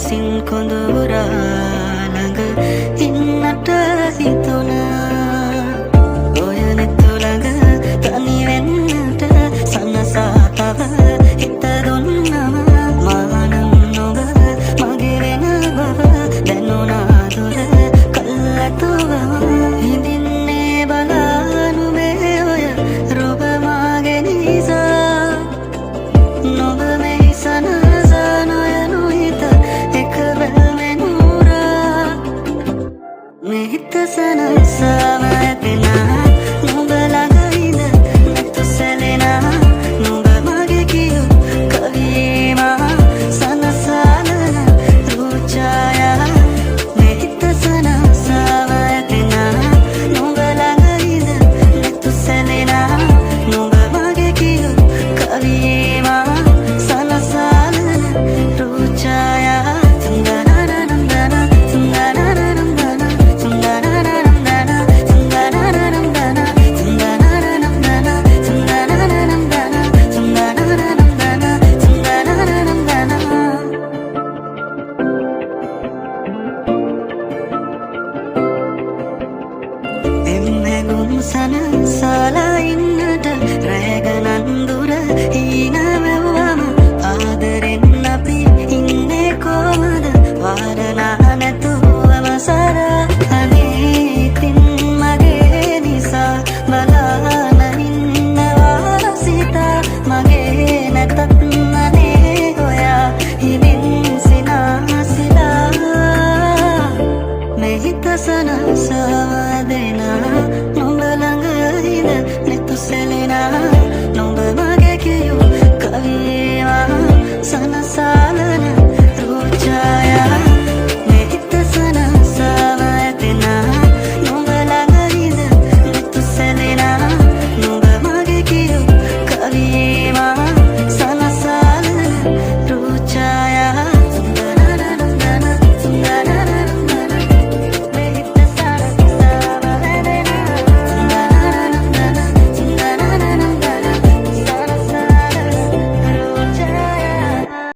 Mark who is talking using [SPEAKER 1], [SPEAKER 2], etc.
[SPEAKER 1] විසින් කොඳුරා ළඟ ඉන්නට හිතුණා. ඔය නෙතු ළඟ තනි වෙන්නට සනසා තව හිත දුන්නම මානම් නොබ මගේ වෙන බව දැනුණා දුර කල්ැතුව හිඳින්නේ බලානු මේ ඔය රොබ මාගේ නිසා නොබ මේ සනසා නොයනු හිත එක වැල්මෙනුරා මේ හිත සනසාම ඇතෙනා නොබ ළඟ ඉඳ නැතු සැලෙනා නොබ මගේ කියු කවියේමා සනසාලන රූචායා මේ හිත සනසාම ඇතෙනා නොබ ළඟ ඉඳ නැතු සැලෙනා නොබ මගේ කියු කවියේමා සනසාලන රූචායා සනසලා ඉන්නට රැගනන් දුර හීනමැව්වම ආදරෙන් අපි ඉන්නේ කොහමද වාරණා නැතුවම සරා අනේ ඉතින් මගේ නිසා බලාන ඉන්නවා සිතා මගේ නැතත් අනේ ඔයා හිමින් සිනාසිලා මේ හිත සනසා දෙනා නොඹ ළඟ ඉඳ නෙතු සැලෙනා නොඹ මගේ කියු කවියේවා සනසා